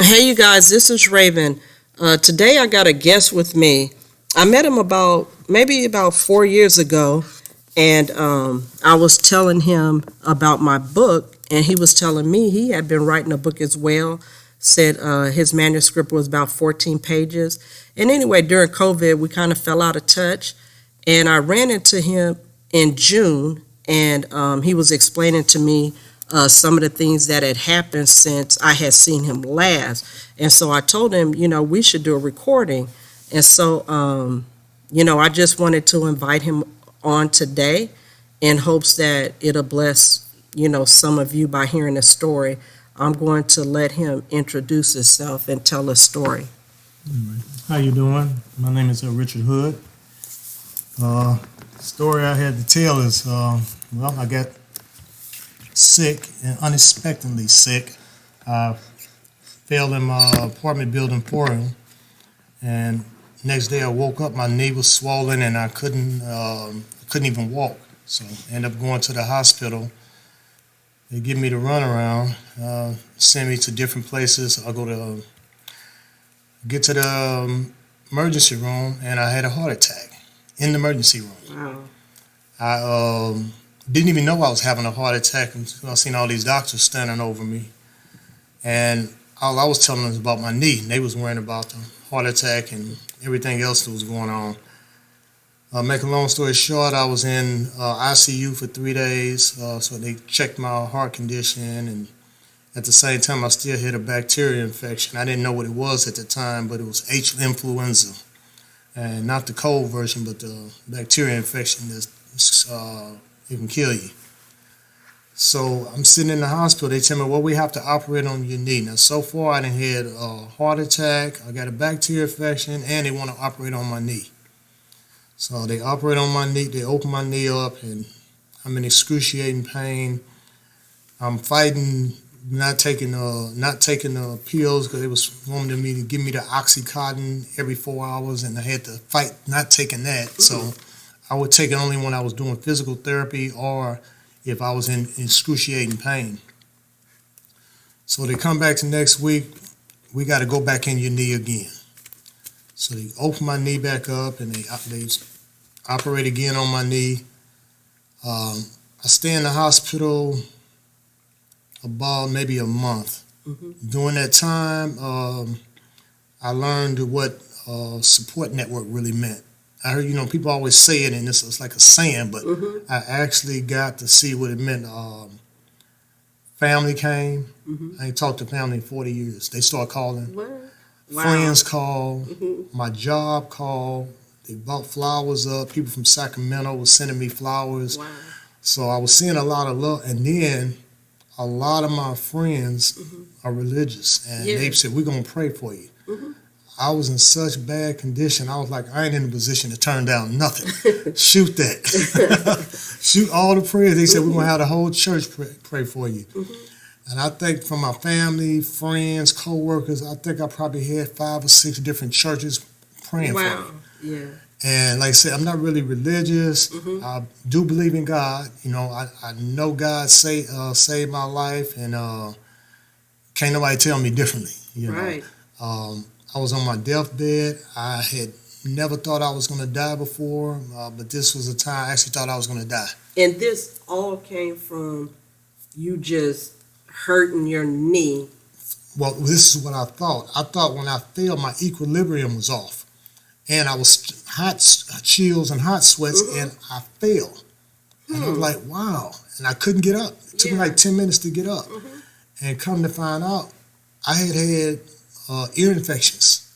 Hey, you guys, this is Raven. Today I got a guest with me. I met him maybe about 4 years ago, and I was telling him about my book, and he was telling me he had been writing a book as well. Said his manuscript was about 14 pages. And anyway, during COVID, we kind of fell out of touch, and I ran into him in June, and he was explaining to me some of the things that had happened since I had seen him last. And so I told him, we should do a recording. And so, I just wanted to invite him on today in hopes that it'll bless, some of you by hearing a story. I'm going to let him introduce himself and tell a story. How you doing? My name is Richard Hood. Story I had to tell is, I got sick and unexpectedly sick. I fell in my apartment building pouring, and next day I woke up, my knee was swollen and I couldn't even walk. So I ended up going to the hospital. They give me the runaround, send me to different places. I get to the emergency room, and I had a heart attack in the emergency room. Wow. I didn't even know I was having a heart attack until I seen all these doctors standing over me. And all I was telling them was about my knee. They was worrying about the heart attack and everything else that was going on. Make a long story short, I was in ICU for 3 days, so they checked my heart condition, and at the same time I still had a bacteria infection. I didn't know what it was at the time, but it was H. influenza, and not the cold version, but the bacteria infection that it can kill you. So I'm sitting in the hospital. They tell me, well, we have to operate on your knee. Now, so far I done had a heart attack, I got a bacteria infection, and they want to operate on my knee. So they operate on my knee, they open my knee up, and I'm in excruciating pain. I'm fighting not taking the pills because they was wanting me to give me the Oxycontin every 4 hours, and I had to fight not taking that. So I would take it only when I was doing physical therapy or if I was in excruciating pain. So they come back to next week, we got to go back in your knee again. So they open my knee back up, and they operate again on my knee. I stay in the hospital about maybe a month. During that time, I learned what support network really meant. I heard, people always say it, and it's like a saying, but I actually got to see what it meant. Family came. I ain't talked to family in 40 years. They start calling. What? Wow. Friends called. My job called. They brought flowers up. People from Sacramento were sending me flowers. Wow. So I was seeing a lot of love. And then a lot of my friends are religious, and they said, we're going to pray for you. I was in such bad condition. I was like, I ain't in a position to turn down nothing. Shoot that. Shoot all the prayers. They said, we're going to have the whole church pray for you. And I think from my family, friends, co-workers, I think I probably had 5 or 6 different churches praying for me. Yeah. And like I said, I'm not really religious. I do believe in God. I know God saved my life, and can't nobody tell me differently. Right. I was on my deathbed. I had never thought I was going to die before, but this was a time I actually thought I was going to die. And this all came from you just hurting your knee. Well, this is what I thought. I thought when I fell, my equilibrium was off, and I was hot chills and hot sweats, and I fell. And I was like, wow. And I couldn't get up. It took me like 10 minutes to get up. And come to find out, I had ear infections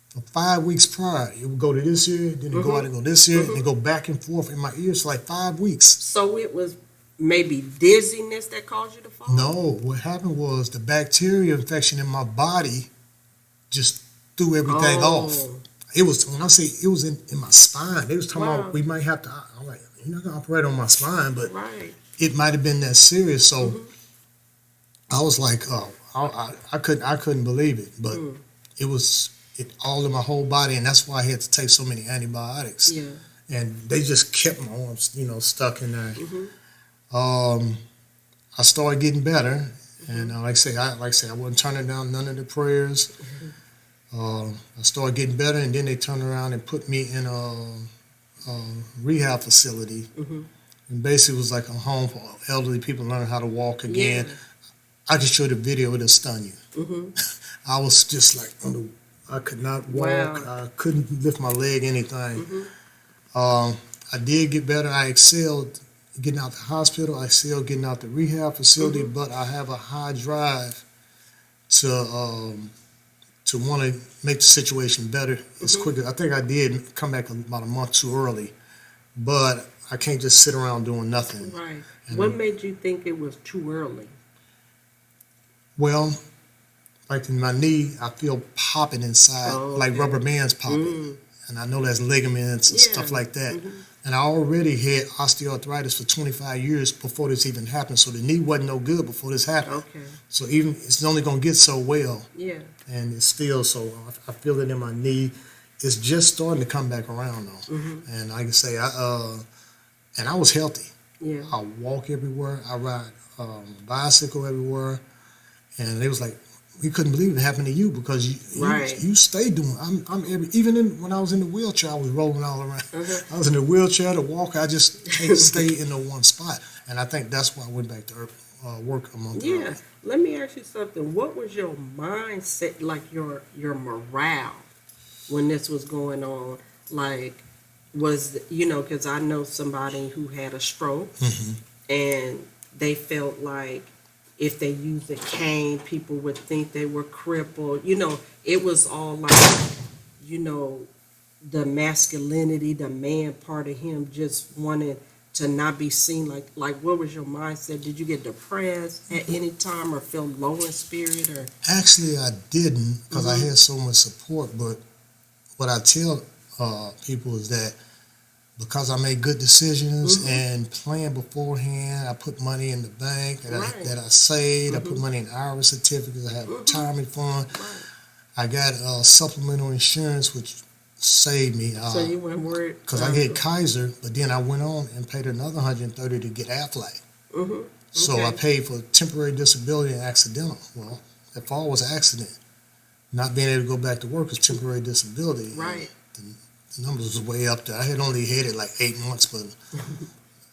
for 5 weeks prior. It would go to this ear, then it go out and go this ear, and it go back and forth in my ears for like 5 weeks. So it was maybe dizziness that caused you to fall? No, what happened was the bacteria infection in my body just threw everything off. It was, when I say it was in my spine, they was talking about we might have to, I'm like, you're not going to operate on my spine, but it might have been that serious. So I was like, I couldn't believe it, but it was all in my whole body, and that's why I had to take so many antibiotics. Yeah. And they just kept my arms, stuck in there. I started getting better, And like I say, I wasn't turning down none of the prayers. I started getting better, and then they turned around and put me in a rehab facility. And basically, it was like a home for elderly people learning how to walk again. Yeah. I could show the video; it'll stun you. I was just like, I could not walk. Wow. I couldn't lift my leg, anything. I did get better. I excelled getting out the hospital. I excelled getting out the rehab facility. But I have a high drive to want to make the situation better as quick as I think I did come back about a month too early. But I can't just sit around doing nothing. Right. And, What made you think it was too early? well, like in my knee, I feel popping inside, like rubber bands popping. And I know there's ligaments and stuff like that. And I already had osteoarthritis for 25 years before this even happened. So the knee wasn't no good before this happened. Okay. So even it's only going to get so well. Yeah. And it's still so, I feel it in my knee. It's just starting to come back around though. And like I say, and I was healthy. Yeah. I walk everywhere. I ride bicycle everywhere. And they was like, we couldn't believe it happened to you because you stay doing. Even when I was in the wheelchair, I was rolling all around. I was in the wheelchair to walk. I just can't stay in the one spot, and I think that's why I went back to work a month early. Let me ask you something. What was your mindset, like your morale, when this was going on? Like, was because I know somebody who had a stroke, and they felt like if they used a cane, people would think they were crippled. It was all like, the masculinity, the man part of him just wanted to not be seen. Like what was your mindset? Did you get depressed at any time or feel low in spirit? Or Actually, I didn't because I had so much support. But what I tell people is that because I made good decisions and planned beforehand, I put money in the bank that I saved. I put money in IRA certificates. I had retirement fund. I got supplemental insurance, which saved me. So you weren't worried? Because I had Kaiser, but then I went on and paid another $130 to get Aflac. So I paid for temporary disability and accidental. Well, that fall was an accident. Not being able to go back to work is temporary disability. Right. The numbers was way up there. I had only had it like 8 months, but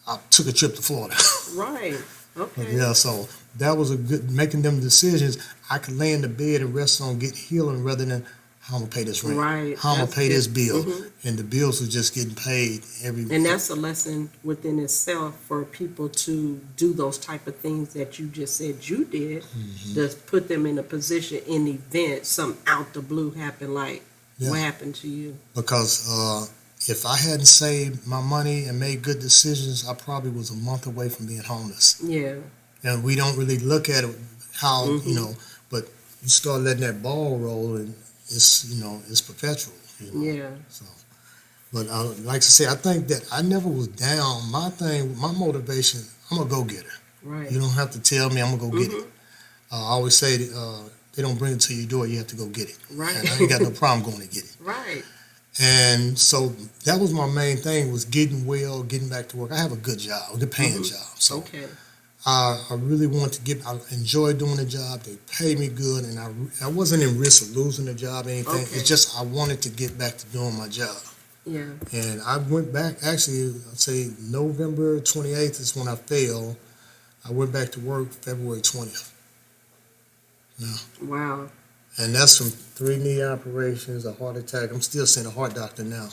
I took a trip to Florida. Right. Okay. But yeah, so that was a good, making them decisions. I could lay in the bed and rest on get healing rather than how I'm gonna pay this rent, Right. how I'm gonna pay this bill, and the bills were just getting paid every. And that's a lesson within itself for people to do those type of things that you just said you did, to put them in a position in event something out the blue happened. Like what happened to you? Because if I hadn't saved my money and made good decisions, I probably was a month away from being homeless. Yeah. And we don't really look at it how but you start letting that ball roll and it's perpetual. Yeah. So, but like I say, I think that I never was down. My motivation, I'm a go-getter. Right. You don't have to tell me I'm gonna go get it. I always say they don't bring it to your door. You have to go get it. Right. And I ain't got no problem going to get it. Right. And so that was my main thing, was getting well, getting back to work. I have a good job, a good paying job. So Okay. I really want to I enjoy doing the job. They pay me good, and I wasn't in risk of losing the job or anything. Okay. It's just I wanted to get back to doing my job. Yeah. And I went back, actually, I'd say November 28th is when I failed. I went back to work February 20th. Yeah. Wow. And that's from 3 knee operations, a heart attack. I'm still seeing a heart doctor now.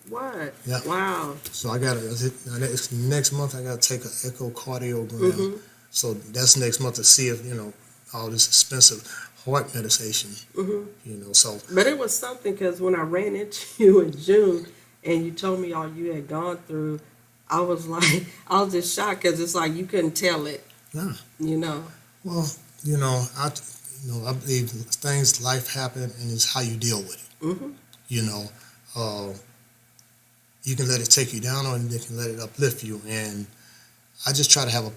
What? Yeah. Wow. So I got next month I got to take an echocardiogram. So that's next month to see if all this expensive heart medication. So. But it was something, because when I ran into you in June and you told me all you had gone through, I was just shocked, because it's like you couldn't tell it. Yeah. Well, I believe life happen, and it's how you deal with it. You can let it take you down, or you can let it uplift you. And I just try to have the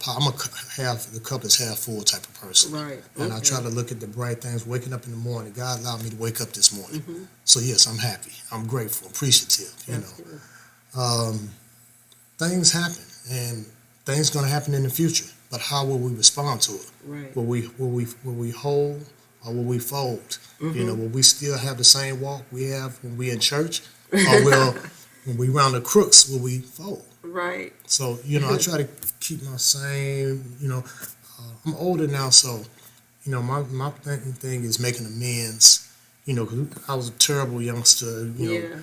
cup is half full type of person. Right. And I try to look at the bright things, waking up in the morning. God allowed me to wake up this morning. So yes, I'm happy. I'm grateful, appreciative, Things happen, and things going to happen in the future. but how will we respond to it? Right. Will we hold or will we fold? Will we still have the same walk we have when we in church, or will when we round the crooks will we fold? Right. So I try to keep my same. I'm older now, so my thing is making amends. 'Cause I was a terrible youngster. Yeah.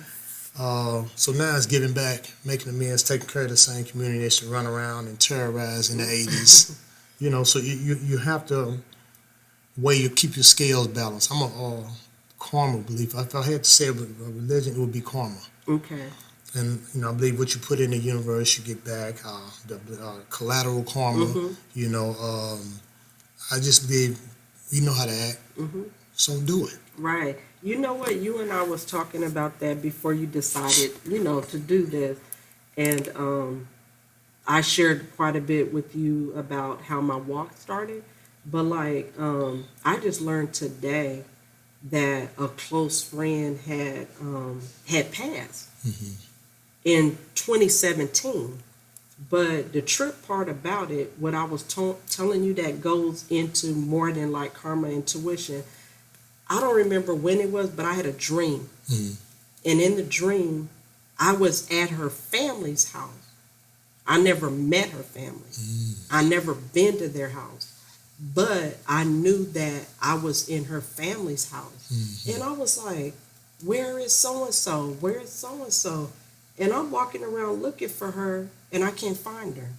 So now it's giving back, making amends, taking care of the same community they used to run around and terrorize in the 80s. So you have to keep your scales balanced. I'm a karma believer. If I had to say a religion, it would be karma. Okay. And I believe what you put in the universe, you get back. The collateral karma. I just believe we know how to act, so do it. Right. You know what? You and I was talking about that before you decided, to do this. And I shared quite a bit with you about how my walk started. But I just learned today that a close friend had passed in 2017. But the trip part about it, what I was telling you that goes into more than like karma intuition, I don't remember when it was, but I had a dream. And in the dream, I was at her family's house. I never met her family. I never been to their house. But I knew that I was in her family's house. And I was like, where is so-and-so? Where is so-and-so? And I'm walking around looking for her, and I can't find her.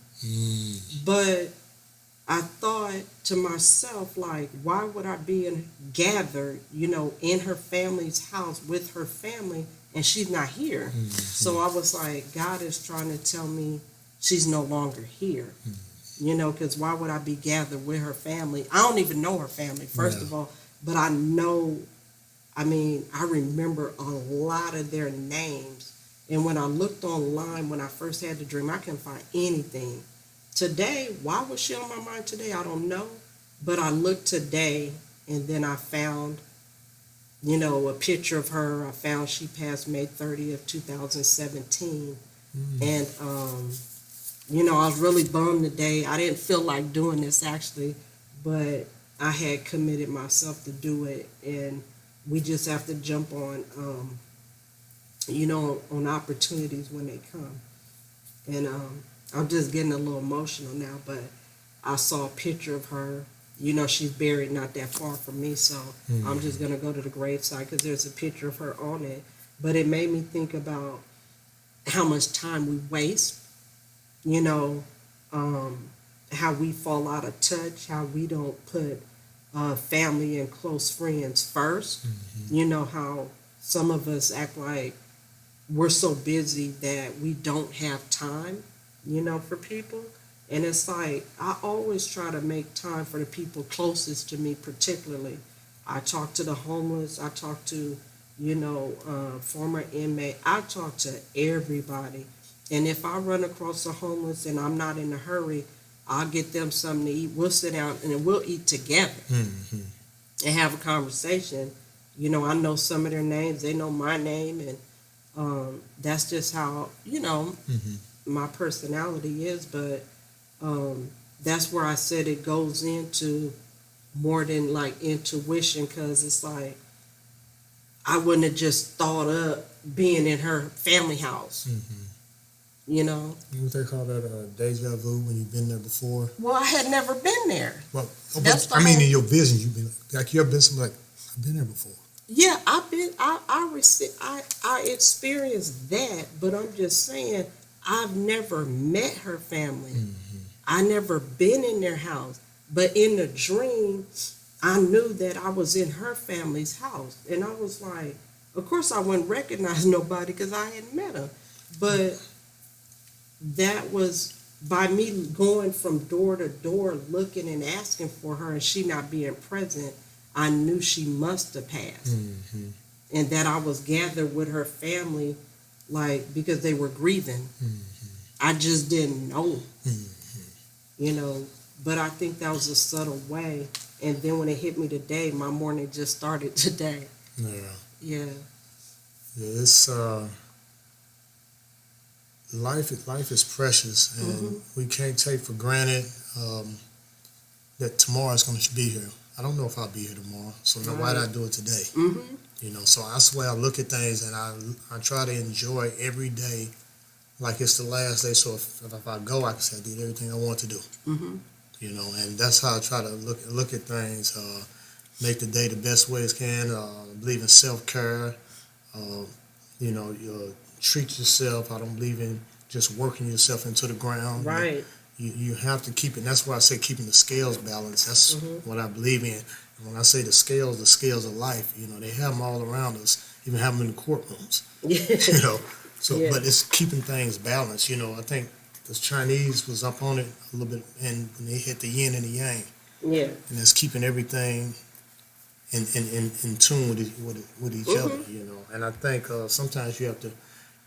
But I thought to myself, why would I be gathered, in her family's house with her family, and she's not here? So I was like, God is trying to tell me she's no longer here. Because why would I be gathered with her family? I don't even know her family, first of all, but I remember a lot of their names. And when I looked online, when I first had the dream, I couldn't find anything. Today, why was she on my mind today? I don't know. But I looked today, and then I found, a picture of her. I found she passed May 30th, 2017. And, I was really bummed today. I didn't feel like doing this, actually, but I had committed myself to do it. And we just have to jump on, on opportunities when they come. And I'm just getting a little emotional now, but I saw a picture of her. She's buried not that far from me, so I'm just going to go to the gravesite because there's a picture of her on it. But it made me think about how much time we waste, how we fall out of touch, how we don't put family and close friends first. How some of us act like we're so busy that we don't have time, for people. And it's like, I always try to make time for the people closest to me, particularly. I talk to the homeless. I talk to, former inmate. I talk to everybody. And if I run across a homeless and I'm not in a hurry, I'll get them something to eat. We'll sit down and we'll eat together and have a conversation. I know some of their names. They know my name. And that's just how, my personality is. But that's where I said it goes into more than like intuition, because it's like I wouldn't have just thought up being in her family house. What they call that, deja vu, when you've been there before? Well, I had never been there. Well, in your vision, you've been you've been something like, I've been there before. Yeah, I experienced that, but I'm just saying I've never met her family. I never been in their house, but in the dream, I knew that I was in her family's house, and I was like, of course I wouldn't recognize nobody because I hadn't met her, but that was by me going from door to door looking and asking for her, and she not being present. I knew she must have passed, and that I was gathered with her family, because they were grieving. I just didn't know, but I think that was a subtle way. And then when it hit me today, my morning just started today. Yeah. It's life is precious, and we can't take for granted that tomorrow is going to be here. I don't know if I'll be here tomorrow, so now why did I do it today? So that's the way I look at things, and I try to enjoy every day like it's the last day. So if I go, I can say I did everything I want to do. And that's how I try to look at things. Make the day the best way as can. Believe in self-care. You treat yourself. I don't believe in just working yourself into the ground. Right. You have to keep it. That's why I say keeping the scales balanced. That's what I believe in. And when I say the scales of life, they have them all around us. Even have them in the courtrooms. So, but it's keeping things balanced. I think the Chinese was up on it a little bit, and when they hit the yin and the yang. Yeah. And it's keeping everything in tune with each other. And I think sometimes you have to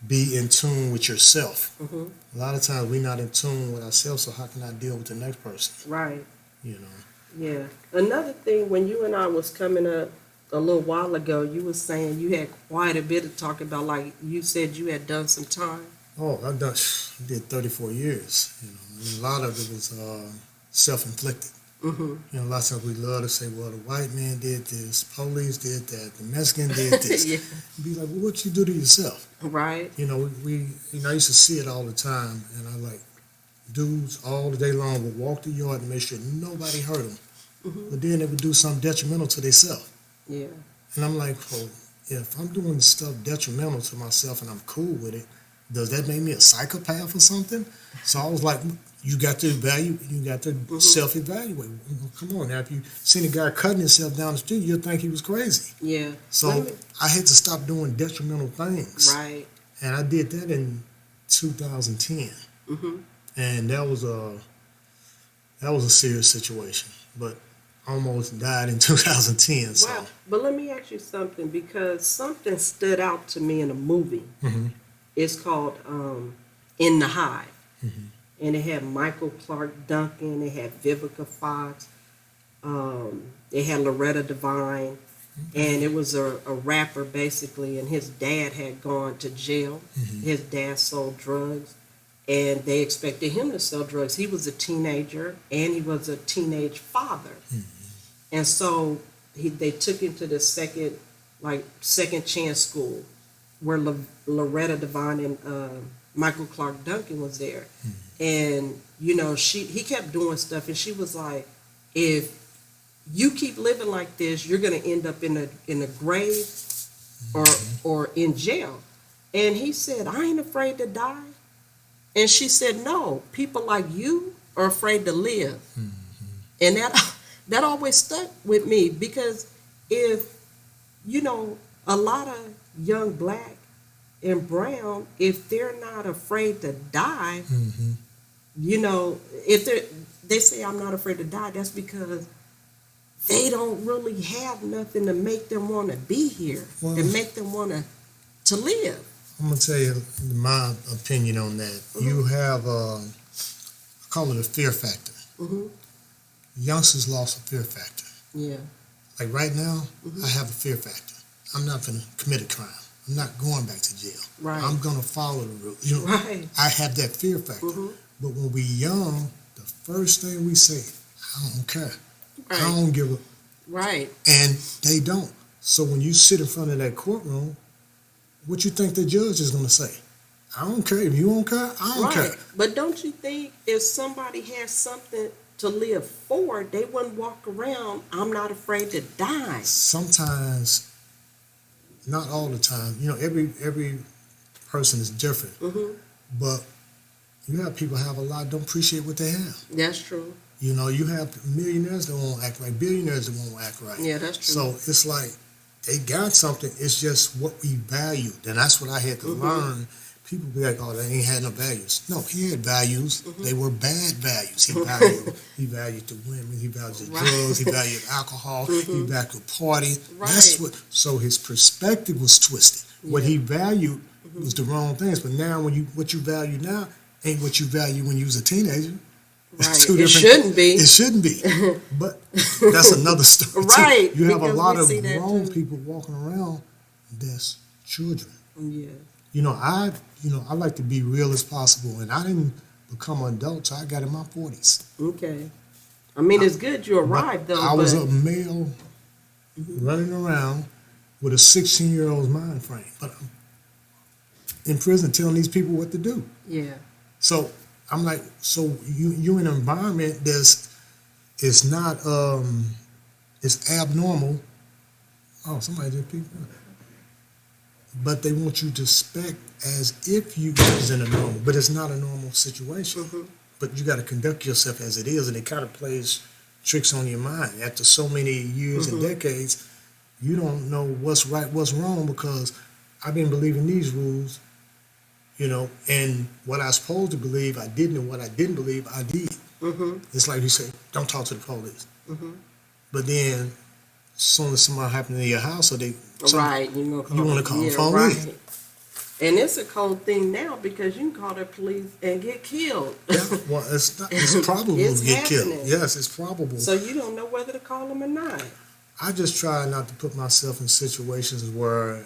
be in tune with yourself. A lot of times we're not in tune with ourselves, so how can I deal with the next person? Right. Yeah. Another thing, when you and I was coming up a little while ago, you were saying you had quite a bit of talk about, like you said you had done some time. Oh, I did 34 years. And a lot of it was self-inflicted. A lot of times we love to say, well, the white man did this, police did that, the Mexican did this. Be like, well, what you do to yourself? Right. I used to see it all the time, and I like dudes all the day long would walk the yard and make sure nobody hurt them. But then they would do something detrimental to themselves. Yeah. And I'm like, well, if I'm doing stuff detrimental to myself and I'm cool with it, does that make me a psychopath or something? So I was like, you got to self-evaluate. Come on now, if you seen a guy cutting himself down the street, you'll think he was crazy. Yeah. So I had to stop doing detrimental things. Right. And I did that in 2010. And that was a serious situation. But I almost died in 2010. So. Wow. But let me ask you something, because something stood out to me in a movie. It's called In the Hive. And it had Michael Clark Duncan, it had Vivica Fox, it had Loretta Devine, and it was a rapper basically, and his dad had gone to jail. His dad sold drugs, and they expected him to sell drugs. He was a teenager, and he was a teenage father. And so they took him to the second chance school where Loretta Devine and Michael Clark Duncan was there. And, he kept doing stuff, and she was like, if you keep living like this, you're going to end up in a grave or in jail. And he said, I ain't afraid to die. And she said, no, people like you are afraid to live. And that always stuck with me, because if, a lot of young black and brown, if they're not afraid to die, if they say I'm not afraid to die, that's because they don't really have nothing to make them want to be here and make them want to live. I'm going to tell you my opinion on that. You have, I call it a fear factor. Youngsters lost a fear factor. Yeah. Like right now, I have a fear factor. I'm not going to commit a crime. I'm not going back to jail. Right. I'm going to follow the rules. Right. I have that fear factor. But when we're young, the first thing we say, I don't care. Right. I don't give a... Right. And they don't. So when you sit in front of that courtroom, what you think the judge is going to say? I don't care. If you don't care, I don't care. But don't you think if somebody has something to live for, they wouldn't walk around, I'm not afraid to die? Sometimes, not all the time. Every person is different. But you have people have a lot, don't appreciate what they have. That's true. You have millionaires that won't act right, billionaires that won't act right. Yeah, that's true. So it's like they got something. It's just what we value. And that's what I had to learn. People be like, oh, they ain't had no values. No, he had values. They were bad values. He valued the women. He valued the drugs. He valued alcohol. He valued the party. Right. That's what. So his perspective was twisted. What he valued was the wrong things. But now, what you value now ain't what you value when you was a teenager. Right. It shouldn't be. It shouldn't be. But that's another story. Right. You have a lot of grown people walking around that's children. Yeah. I like to be real as possible, and I didn't become an adult till I got in my 40s. Okay. I mean, it's good you arrived, though, I was but a male running around with a 16-year-old's mind frame, but I'm in prison telling these people what to do. yeah. So I'm like, so you in an environment it's not it's abnormal. Oh, somebody just peeked out. But they want you to expect as if you was in a normal, but it's not a normal situation. Mm-hmm. But you got to conduct yourself as it is, and it kind of plays tricks on your mind. After so many years and decades, you don't know what's right, what's wrong, because I've been believing these rules, and what I was supposed to believe, I didn't, and what I didn't believe, I did. Mm-hmm. It's like you say, don't talk to the police. Mm-hmm. But then, as soon as something happened in your house, or Right. you want to call the police. Right. And it's a cold thing now because you can call the police and get killed. Yeah, well, it's probable It's to get killed. happening. Yes, it's probable. So you don't know whether to call them or not. I just try not to put myself in situations where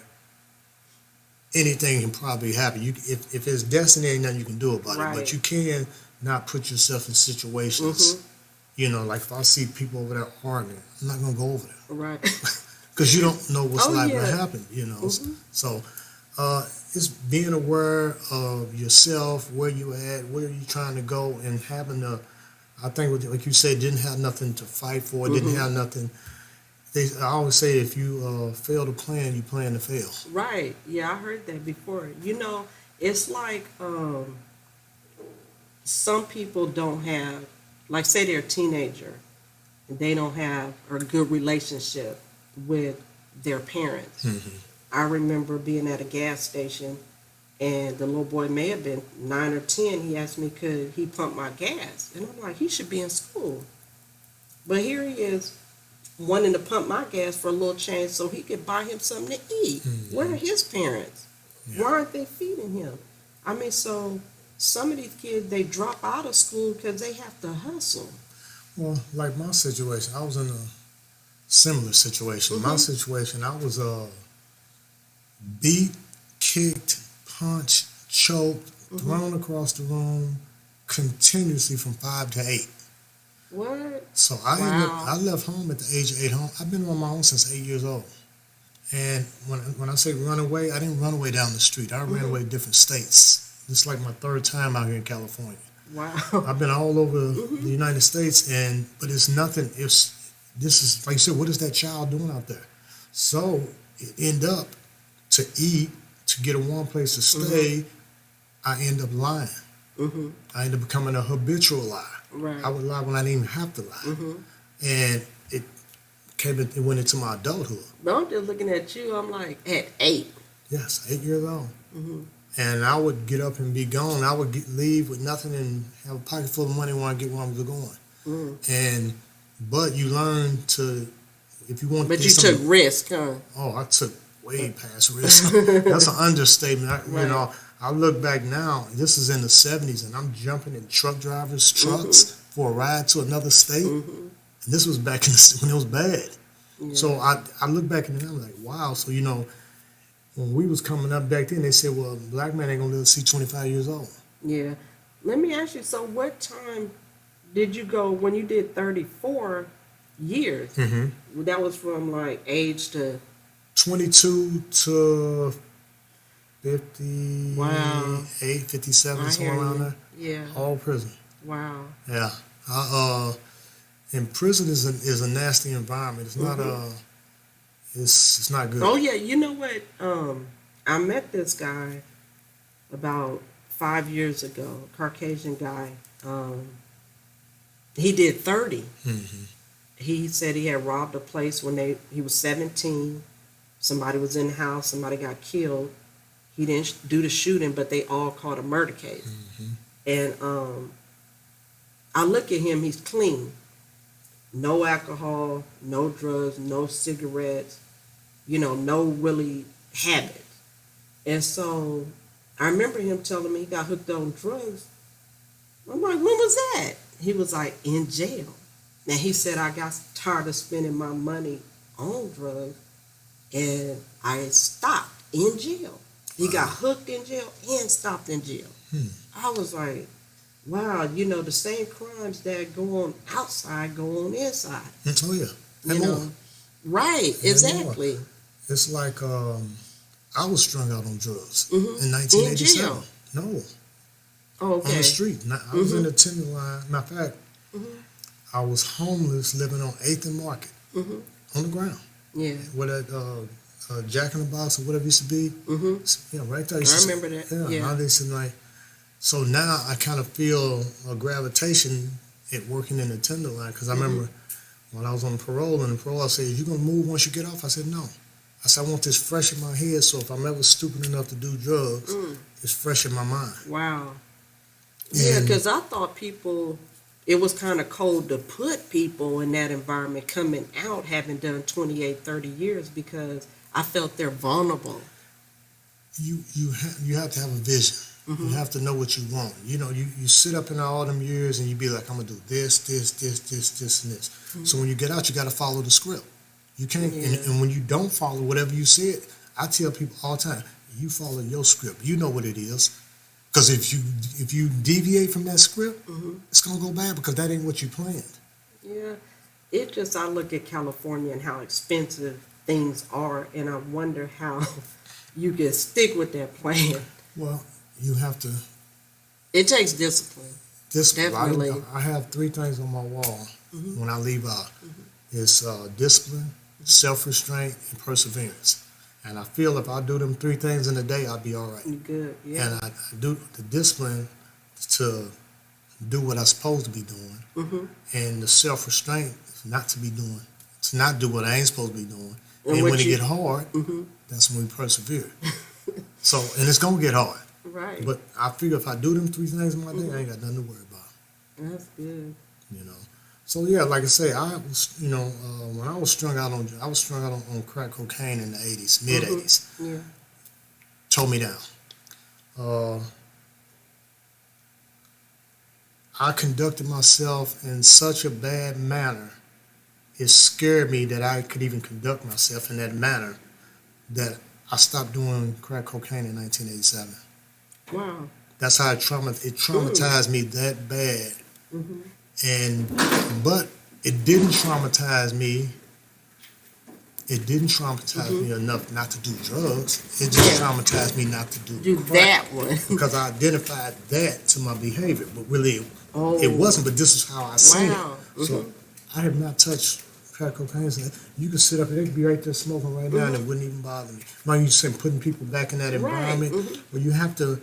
anything can probably happen. If it's destiny, ain't nothing you can do about it. Right. But you can not put yourself in situations. Like if I see people over there arguing, I'm not gonna go over there Right. because you don't know what's liable to yeah. happen. So it's being aware of yourself, where you at, where you trying to go, and having the. I think, like you said, didn't have nothing to fight for. Didn't have nothing. I always say if you fail to plan, you plan to fail. Right. Yeah, I heard that before. It's like some people don't have, like say they're a teenager, and they don't have a good relationship with their parents. I remember being at a gas station, and the little boy may have been 9 or 10. He asked me, could he pump my gas? And I'm like, he should be in school. But here he is wanting to pump my gas for a little change so he could buy him something to eat. Where are his parents? Yeah. Why aren't they feeding him? I mean, so some of these kids, they drop out of school because they have to hustle. Well, like my situation, I was in a similar situation. My situation, I was beat, kicked, punched, choked, thrown across the room continuously from 5 to 8. What? So I left home at the age of 8. I've been on my own since 8 years old. And when I say run away, I didn't run away down the street. I ran away to different states. This is like my 3rd time out here in California. Wow. I've been all over the United States, but it's nothing. This is, like you said, what is that child doing out there? So it end up to eat, to get a warm place to stay, I end up lying. I end up becoming a habitual liar. Right. I would lie when I didn't even have to lie. And it went into my adulthood. But I'm just looking at you, I'm like, at 8. Yes, 8 years old. And I would get up and be gone. I would leave with nothing and have a pocket full of money when I get where I was going. But you learn to, if you want to. But you took risk, huh? Oh, I took way past risk. That's an understatement. I look back now, this is in the 70s, and I'm jumping in truck drivers' trucks for a ride to another state. And this was back when it was bad. Yeah. So I look back and I'm like, wow. So, when we was coming up back then, they said, well, black man ain't going to live to see 25 years old. Yeah. Let me ask you, so what time did you go when you did 34 years? That was from like age to 22 to 58, Wow. 57, I somewhere hear around you. there. Yeah. All prison. Wow. Yeah. And prison is a nasty environment. It's not it's not good. Oh yeah, you know what? I met this guy about 5 years ago, Caucasian guy. He did 30. He said he had robbed a place when he was 17. Somebody was in the house, somebody got killed. He didn't do the shooting, but they all caught a murder case. And I look at him, he's clean. No alcohol, no drugs, no cigarettes, no really habits. And so I remember him telling me he got hooked on drugs. I'm like, when was that? He was like, in jail. And he said, I got tired of spending my money on drugs, and I stopped in jail. He got hooked in jail and stopped in jail. Hmm. I was like, wow, the same crimes that go on outside go on inside. Oh yeah, You and more, know, right? and more. Exactly. It's like I was strung out on drugs Hmm. in In 1987. jail. No, Oh, on the okay. street. I was in the Tenderloin. Matter of fact, Hmm. I was homeless, living on 8th and Market Hmm. on the ground. Yeah. With a Jack in the Box or whatever it used to be. Hmm. Right there. I remember that. Yeah, Yeah. now they said like, so now I kind of feel a gravitation at working in the Tenderloin because I remember when I was on parole and the parole, I said, you going to move once you get off? I said, no. I said, I want this fresh in my head so if I'm ever stupid enough to do drugs, it's fresh in my mind. Wow. Yeah, And because I thought it was kind of cold to put people in that environment coming out having done 28, 30 years because I felt they're vulnerable. you have to have a vision. You have to know what you want. You sit up in all them years and you be like, I'm going to do this, and this. So when you get out, you got to follow the script. You can't, and when you don't follow whatever you said, I tell people all the time, you follow your script. You know what it is. Because if you deviate from that script, it's going to go bad because that ain't what you planned. Yeah. I look at California and how expensive things are, and I wonder how you can stick with that plan. Well, you have to It takes discipline. Definitely. I have 3 things on my wall when I leave out. It's discipline, self-restraint, and perseverance. And I feel if I do them 3 things in a day, I'll be all right. You good, yeah. And I do the discipline to do what I'm supposed to be doing, and the self-restraint not to be doing, to not do what I ain't supposed to be doing. And when it get hard, that's when we persevere. So, and it's gonna get hard. Right. But I figure if I do them 3 things in my day, I ain't got nothing to worry about. That's good. So yeah, like I say, I was, when I was strung out on crack cocaine in the 80s, mid 80s. Yeah. Tore me down. I conducted myself in such a bad manner. It scared me that I could even conduct myself in that manner that I stopped doing crack cocaine in 1987. Wow. That's how it traumatized me that bad. But it didn't traumatize me. It didn't traumatize me enough not to do drugs. It just traumatized me not to do crack that one. because I identified that to my behavior, but really it wasn't. But this is how I seen it. So I have not touched crack cocaine. So you could sit up and they could be right there smoking right now, and it wouldn't even bother me. Mind you, saying putting people back in that environment, where you have to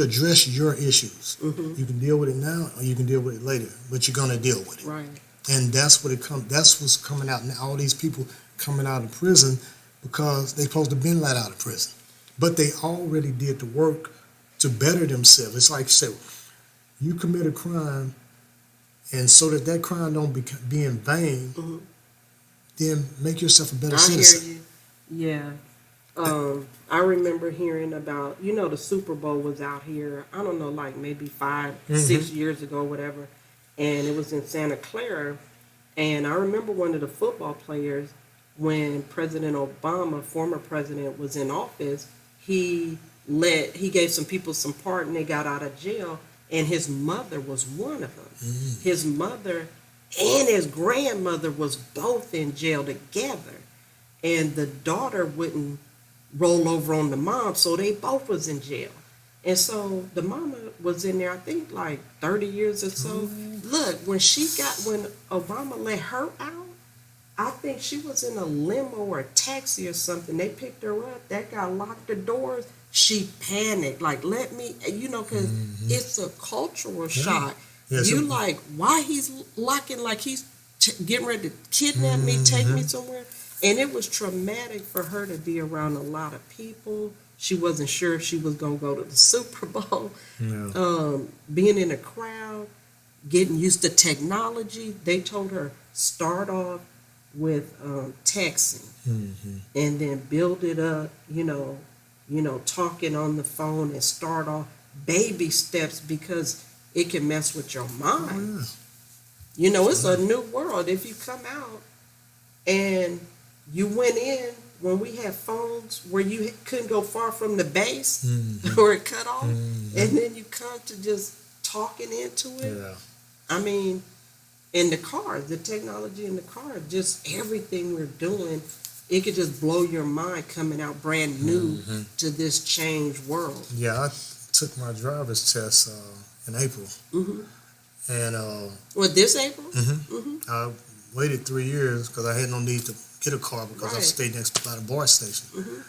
address your issues. You can deal with it now, or you can deal with it later, but you're gonna deal with it. Right. And that's what's coming out now. All these people coming out of prison because they supposed to been let out of prison, but they already did the work to better themselves. It's like you said, you commit a crime, and so that crime don't be in vain, then make yourself a better citizen. I hear you. Yeah. I remember hearing about, the Super Bowl was out here, I don't know, like maybe 5, 6 years ago, whatever. And it was in Santa Clara. And I remember one of the football players, when President Obama, former president, was in office, he gave some people some pardon. They got out of jail, and his mother was one of them. His mother and his grandmother was both in jail together, and the daughter wouldn't roll over on the mom, so they both was in jail. And so the mama was in there, I think, like 30 years or so. Look, when Obama let her out, I think she was in a limo or a taxi or something. They picked her up. That guy locked the doors. She panicked, like, let me, because it's a cultural shock. Yeah, You like, why he's locking, like he's getting ready to kidnap me, take me somewhere. And it was traumatic for her to be around a lot of people. She wasn't sure if she was going to go to the Super Bowl. Being in a crowd, getting used to technology. They told her, start off with texting and then build it up, talking on the phone, and start off baby steps because it can mess with your mind. It's a new world. If you come out and you went in when we had phones where you couldn't go far from the base Mhm. or it cut off, Mhm. and then you come to just talking into it. Yeah. I mean, in the car, the technology in the car, just everything we're doing, it could just blow your mind coming out brand new Mhm. to this changed world. Yeah, I took my driver's test in April, Hmm. and Well, this April? mhm. Hmm. I waited 3 years because I had no need to get a car because I Right. stayed next by the BART station. Hmm.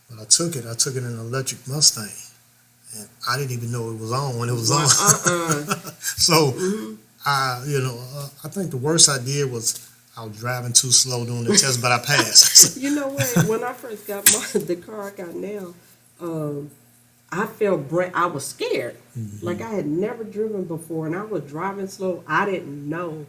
But I took it. I took it in an electric Mustang, and I didn't even know it was on when it was on. So Hmm. I think the worst I did was I was driving too slow doing the test, but I passed. You know what? When I first got the car I got now, I felt I was scared. Like I had never driven before, and I was driving slow. I didn't know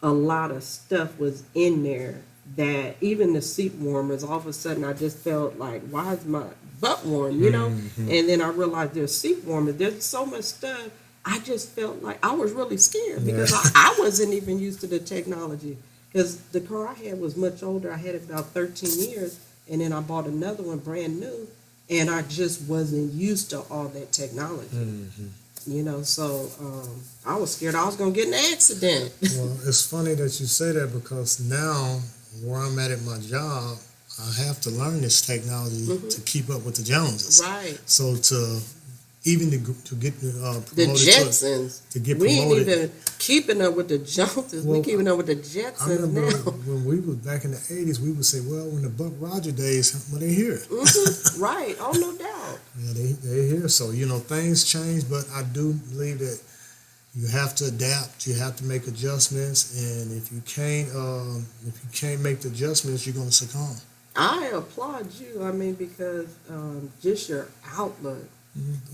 a lot of stuff was in there, that even the seat warmers, all of a sudden I just felt like, why is my butt warm, you know? Mhm. And then I realized there's seat warmers, there's so much stuff. I just felt like I was really scared because Yeah. I wasn't even used to the technology, because the car I had was much older. I had it about 13 years, and then I bought another one brand new, and I just wasn't used to all that technology. Mhm. You know, so I was scared I was gonna get in an accident. Well, it's funny that you say that because now where I'm at my job, I have to learn this technology Mhm. to keep up with the Joneses. Right. So to get The promoted Jetsons. to get We ain't promoted. even keeping up with the Joneses. Well, We keeping up with the I Jetsons remember now. when we was back in the '80s, we would say, "Well, when the Buck Roger days, well, they here." Mhm. Right. Oh, no doubt. Yeah, they're here. So things change, but I do believe that you have to adapt. You have to make adjustments, and if you can't make the adjustments, you're going to succumb. I applaud you. I mean, because just your outlook,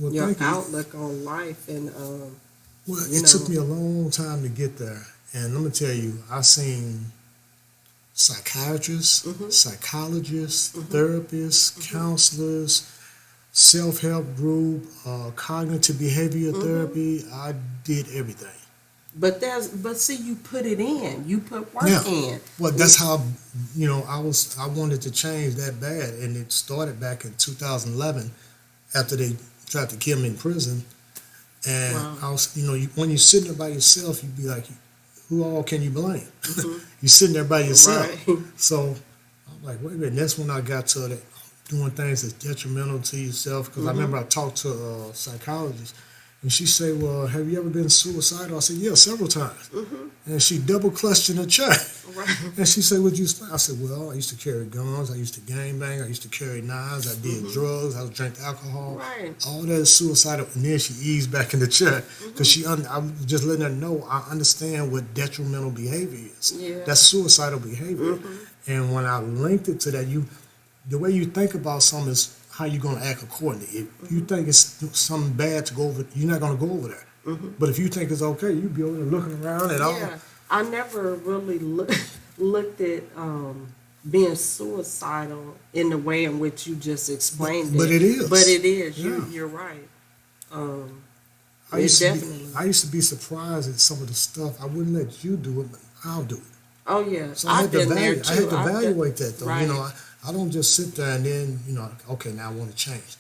Well, your thank you. outlook on life, and Well, you it took know. me a long time to get there, and let me tell you, I seen psychiatrists, Mhm. psychologists, Mhm. therapists, Mhm. counselors, self-help group, cognitive behavior Mhm. therapy. I did everything. But see, you put it in. You put work Yeah. in. Well, that's how I wanted to change that bad, and it started back in 2011 after they tried to kill me in prison. And Wow. I was, when you're sitting there by yourself, you'd be like, who all can you blame? Mhm. You're sitting there by yourself. Right. So I'm like, wait a minute. That's when I got to that doing things that's detrimental to yourself. Because I Mhm. remember I talked to a psychologist, and she said, well, have you ever been suicidal? I said, yeah, several times. Mhm. And she double clutched in her chair. Right. And she said, what'd you start? I said, well, I used to carry guns. I used to gang bang. I used to carry knives. I did Mhm. drugs. I drank alcohol. Right. All that is suicidal. And then she eased back in the chair because Mhm. I'm just letting her know I understand what detrimental behavior is. Yeah. That's suicidal behavior. Mhm. And when I linked it to that, the way you think about something is how you're going to act accordingly. If you think it's something bad to go over, you're not going to go over there. Mhm. But if you think it's okay, you be over there looking around at all. Yeah, I never really looked at being suicidal in the way in which you just explained But it. it is. But it is. Yeah. You're right. Um, I it used definitely. I used to be surprised at some of the stuff. I wouldn't let you do it, but I'll do it. Oh yeah, So I I've had to been there too. I had to evaluate that though. Right. I don't just sit there and then okay, now I want to change,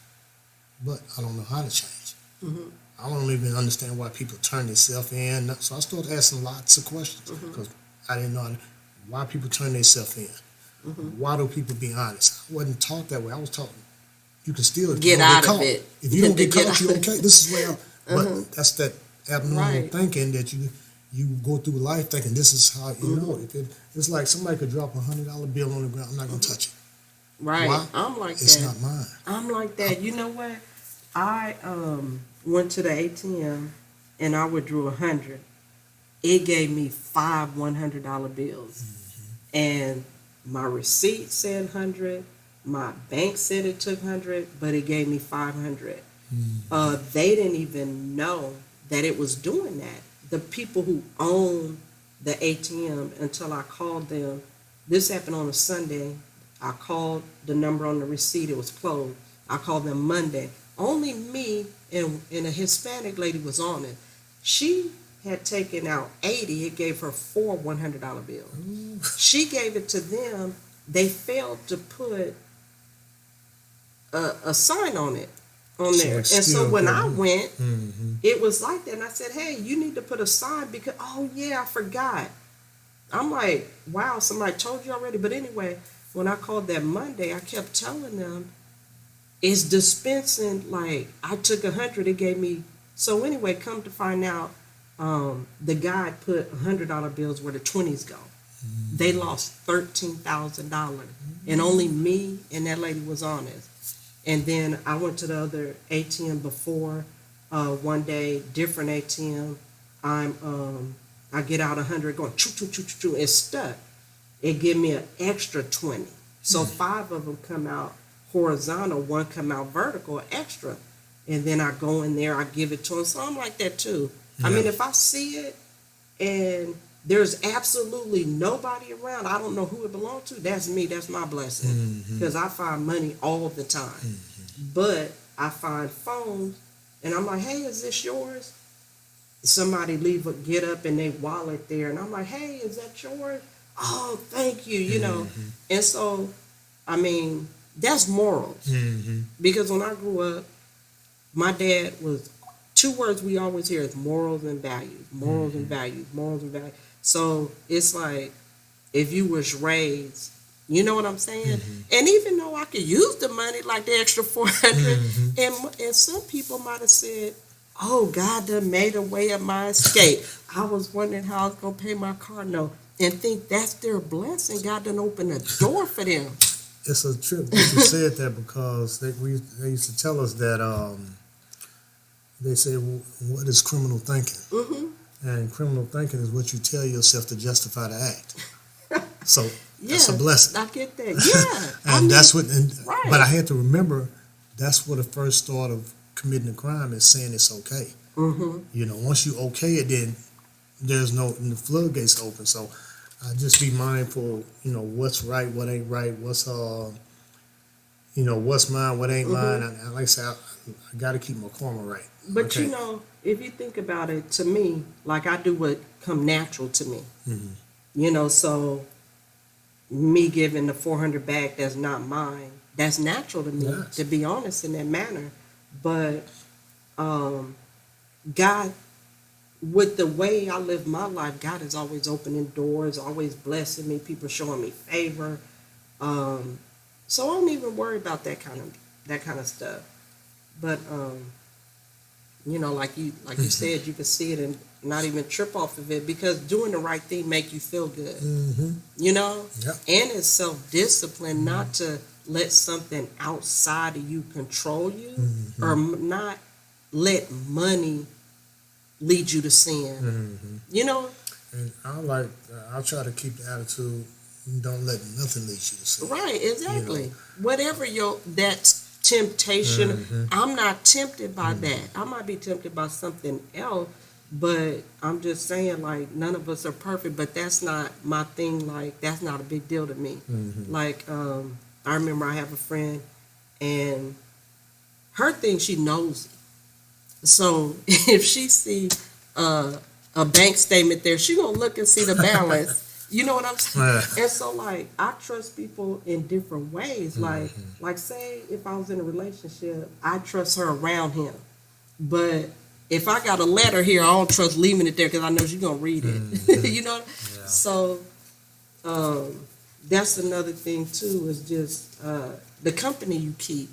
but I don't know how to change. Mhm. I don't even understand why people turn themselves in. So I started asking lots of questions Mhm. because I didn't know why people turn themselves in. Mhm. Why do people be honest? I wasn't taught that way. I was taught you can steal if Get you don't out get of caught. it. If you don't To get get caught, you out. okay. This is where. But Uh-huh. that's that abnormal Right. thinking that you go through life thinking this is how you know. Mhm. It's like somebody could drop $100 bill on the ground. I'm not gonna touch it. Right. Why? I'm like It's that. not mine. I'm like that. You know what? I went to the ATM and I withdrew 100. It gave me 5 $100 bills, and my receipt said 100. My bank said it took 100, but it gave me 500. They didn't even know that it was doing that. The people who own the ATM, until I called them. This happened on a Sunday. I called the number on the receipt. It was closed. I called them Monday. Only me and a Hispanic lady was on it. She had taken out 80. It gave her 4 $100 bills. Ooh. She gave it to them they failed to put a sign on it on So there. it's And so still when I going. went, Mm-hmm. it was like that. And I said, hey, you need to put a sign because, oh, yeah, I forgot. I'm like, wow, somebody told you already. But anyway, when I called that Monday, I kept telling them it's dispensing. Like, I took 100, it gave me. So anyway, come to find out, the guy put $100 bills where the 20s go. They lost $13,000, and only me and that lady was honest. And then I went to the other ATM before, one day, different ATM. I get out 100, going choo choo choo choo choo. It's stuck. It give me an extra 20. So 5 of them come out horizontal, one come out vertical, extra. And then I go in there, I give it to them. So I'm like that too. I mean, if I see it and there's absolutely nobody around, I don't know who it belongs to, that's me, that's my blessing. Because I find money all the time. But I find phones, and I'm like, hey, is this yours? Somebody get up and they wallet there, and I'm like, hey, is that yours? Oh, thank you, you know. And so, I mean, that's morals. Because when I grew up, my dad was, 2 words we always hear is morals and values, morals and values, morals and values. So it's like, if you was raised, you know what I'm saying? And even though I could use the money, like the extra 400, and some people might have said, oh, God done made a way of my escape. I was wondering how I was going to pay my car note, and think that's their blessing. God done opened a door for them. It's a trip that you said that because they used to tell us that they say, what is criminal thinking? And criminal thinking is what you tell yourself to justify the act. So that's a blessing. I get that. Yeah. And that's what. Right. But I had to remember that's what the first thought of committing a crime is, saying it's okay. You know, once you okay it, then there's no, and the floodgates open. So I just be mindful. You know, what's right, what ain't right, what's you know, what's mine, what ain't mine. And like I said, I got to keep my karma right. But Okay. you know, if you think about it, to me, like I do what come natural to me. You know, so me giving the 400 back that's not mine, that's natural to me, Yes. to be honest, in that manner. But God, with the way I live my life, God is always opening doors, always blessing me, people showing me favor. So I don't even worry about that kind of stuff. But you know, like you said, you can see it and not even trip off of it, because doing the right thing make you feel good. You know, Yep. and it's self-discipline not to let something outside of you control you, or not let money lead you to sin. You know, And I'll try to keep the attitude, don't let nothing lead you to sin. right? Exactly. You know. Whatever that temptation, I'm not tempted by that. I might be tempted by something else, but I'm just saying, like, none of us are perfect. But that's not my thing. Like, that's not a big deal to me. Like, I remember I have a friend, and her thing, she knows it. So if she see a bank statement there, she gonna look and see the balance. You know what I'm saying? And so, like, I trust people in different ways. Like say if I was in a relationship, I trust her around him. But if I got a letter here, I don't trust leaving it there because I know she's gonna read it. You know? Yeah. So that's another thing too, is just the company you keep.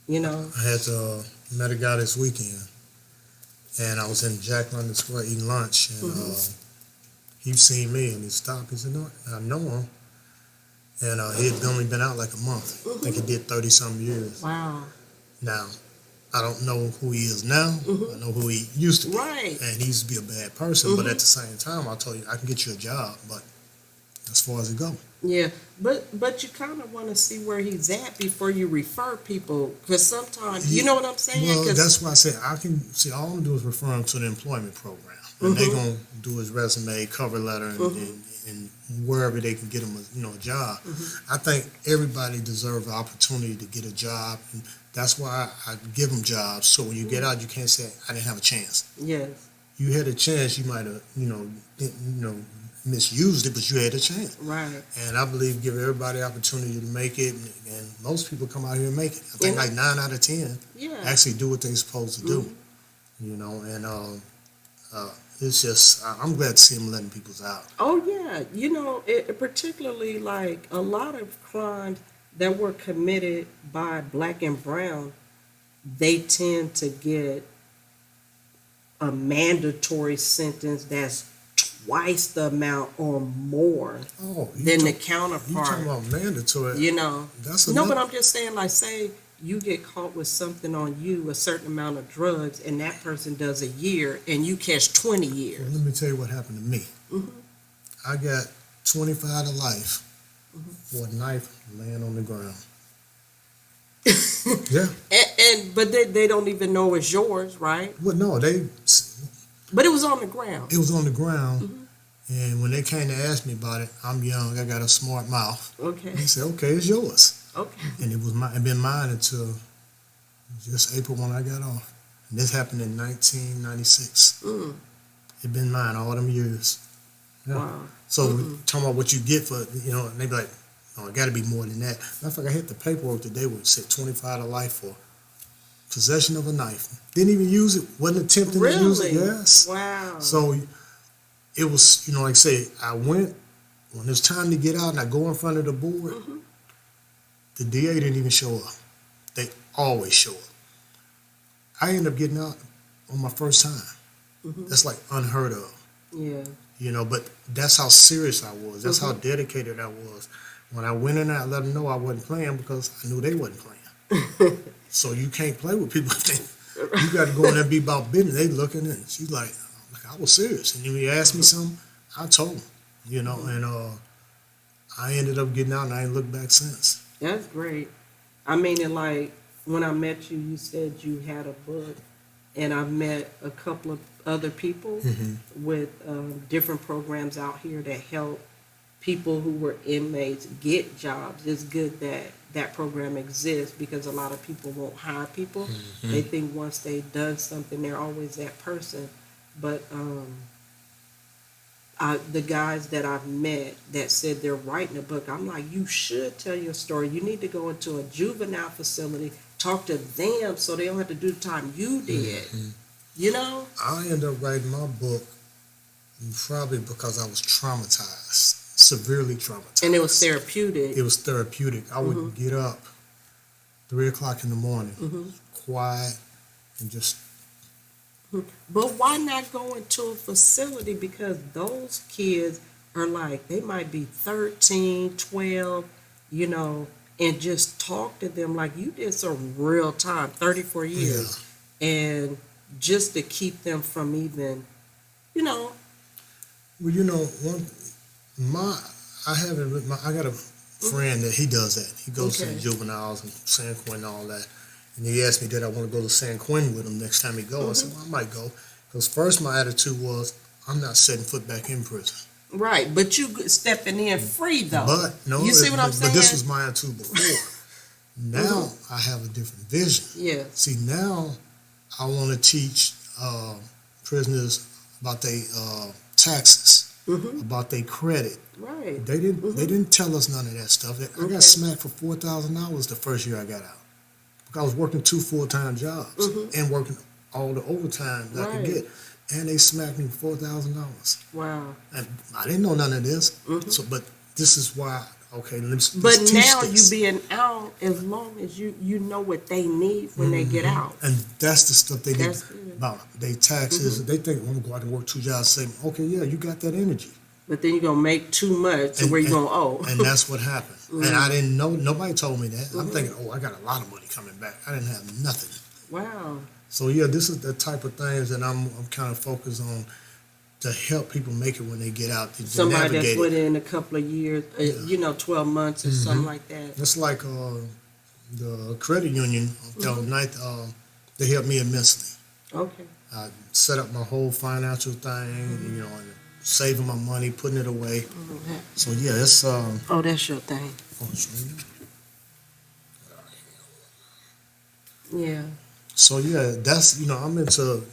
You know? I had met a guy this weekend, and I was in Jack London Square eating lunch, and he seen me and he stopped. He said, "No, I know him," and he had only been out like a month. I think he did 30-some years. Wow. Now, I don't know who he is now. I know who he used to be, Right. and he used to be a bad person. But at the same time, I told you I can get you a job, but as far as it go. Yeah, but you kind of want to see where he's at before you refer people, because sometimes, you know what I'm saying? Well, 'Cause- that's why I say I can see. All I'm gonna do is refer him to the employment program, and they're gonna do his resume, cover letter, and wherever they can get him a job. I think everybody deserves an opportunity to get a job, and that's why I give them jobs. So when you get out, you can't say I didn't have a chance. Yes. You had a chance, you might have misused it, but you had a chance. Right. And I believe give everybody opportunity to make it, and most people come out here and make it. I think like 9 out of 10 Yeah. actually do what they're supposed to do. You know, and it's just I'm glad to see them letting people out. Oh yeah, particularly like a lot of crimes that were committed by black and brown, they tend to get a mandatory sentence that's twice the amount or more than the You counterpart. talking about mandatory? That's No, but enough. I'm just saying, like, say you get caught with something on you, a certain amount of drugs, and that person does a year, and you catch 20 Well, years. let me tell you what happened to me. I got 25 to life for a knife laying on the ground. Yeah. But they don't even know it's yours, right? Well, no, But it was on the ground. it was on the ground, and when they came to ask me about it, I'm young, I got a smart mouth. Okay. They said, "Okay, it's yours," Okay. and it been mine until just April when I got off. And this happened in 1996. It been mine all them years. Yeah. Wow. So talking about what you get for, and they be like, "Oh, it got to be more than that." Matter of fact, I hit the paperwork today where it said 25 to life for possession of a knife. Didn't even use it. Wasn't attempting to use it. Really? Yes. Wow. So it was, like I say, I went when it's time to get out and I go in front of the board. The DA didn't even show up. They always show up. I ended up getting out on my first time. That's like unheard of. Yeah. But that's how serious I was. That's how dedicated I was. When I went in there, I let them know I wasn't playing because I knew they wasn't playing. So you can't play with people. You got to go in there and be about business. They looking in. She's like, I was serious. And then when you asked me something, I told them, and I ended up getting out and I ain't looked back since. That's great. I mean, and like when I met you, you said you had a book, and I met a couple of other people with different programs out here that help people who were inmates get jobs. It's good that that program exists because a lot of people won't hire people. They think once they've done something, they're always that person. But the guys that I've met that said they're writing a book, I'm like, you should tell your story. You need to go into a juvenile facility, talk to them so they don't have to do the time you did. I ended up writing my book probably because I was traumatized. Severely traumatized. And it was therapeutic. It was therapeutic. I would get up 3 o'clock in the morning, quiet, and just. But why not go into a facility? Because those kids are like, they might be 13, 12, and just talk to them like you did some real time, 34 years. Yeah. And just to keep them from even, Well, I got a friend that he does that. He goes to the juveniles and San Quentin and all that. And he asked me, did I want to go to San Quentin with him next time he go? I said, well, I might go. Because first my attitude was, I'm not setting foot back in prison. Right, but you stepping in free though. But no, you see what I'm saying? But this was my attitude before. Now I have a different vision. Yeah. See, now I want to teach prisoners about their taxes, about their credit. Right. They didn't tell us none of that stuff. I got smacked for $4,000 the first year I got out. Because I was working 2 full-time jobs and working all the overtime that I could get. And they smacked me for $4,000. Wow. And I didn't know none of this. So, but this is why, let's But teach now this. you being out, as long as you know what they need when they get out. And that's the stuff they need That's good. about their taxes. They think, I'm going to go out and work 2 jobs. Say, okay, yeah, you got that energy. But then you're going to make too much to where you're going to owe. And that's what happened. And I didn't know, nobody told me that. I'm thinking, I got a lot of money coming back. I didn't have nothing. Wow. So yeah, this is the type of things that I'm kind of focused on to help people make it when they get out. To Somebody navigate that's it. within a couple of years, 12 months or something like that. It's like the credit union, they helped me immensely. Okay. I set up my whole financial thing, and saving my money, putting it away. So yeah, it's Oh, that's your thing. Yeah. So yeah, that's I'm into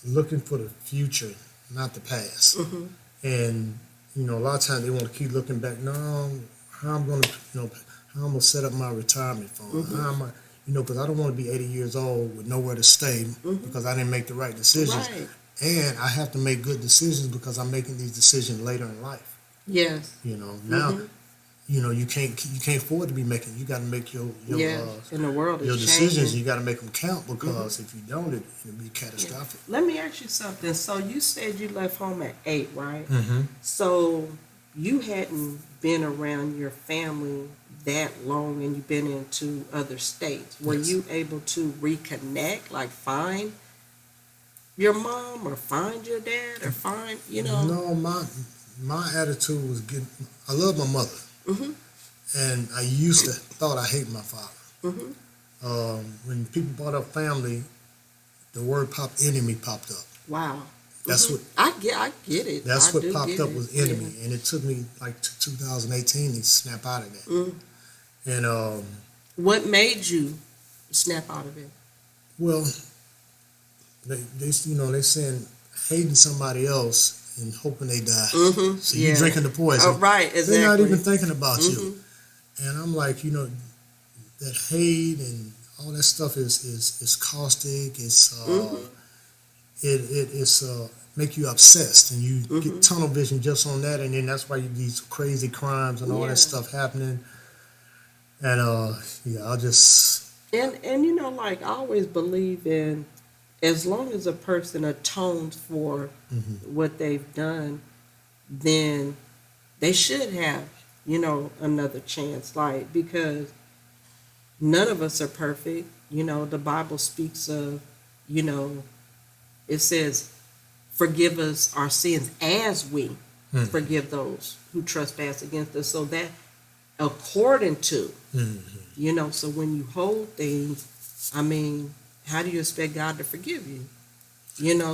looking for the future, not the past. And a lot of times they want to keep looking back. No, how I'm going to, how I'm going to set up my retirement fund. How am I, because I don't want to be 80 years old with nowhere to stay because I didn't make the right decisions. Right. And I have to make good decisions because I'm making these decisions later in life. Yes. Now, you can't afford to be making. You got to make your And the world your is decisions. changing. You got to make them count because if you don't, it'll be catastrophic. Let me ask you something. So you said you left home at 8, right? Mm-hmm. So you hadn't been around your family that long, and you've been into other states. Were Yes. you able to reconnect, like find your mom or find your dad or find, No, my attitude was getting. I love my mother, Mhm. and I used to thought I hate my father. Mhm. When people brought up family, the word enemy popped up. Wow. That's what I get it. that's I what do popped get up it. was enemy, and it took me like to 2018 to snap out of that. Mm. And What made you snap out of it? well, they saying hating somebody else and hoping they die. Mm-hmm. So you drinking the poison. Oh, right, exactly. They're not even thinking about you. Mhm. And I'm like, that hate and all that stuff is caustic. It's it's make you obsessed, and you get tunnel vision just on that, and then that's why you these crazy crimes and all Yeah. that stuff happening. And I just And like I always believe in, as long as a person atones for what they've done, then they should have, another chance. Like, because none of us are perfect. The Bible speaks of, it says, forgive us our sins as we forgive those who trespass against us. So that according to, so when you hold things, I mean, how do you expect God to forgive you?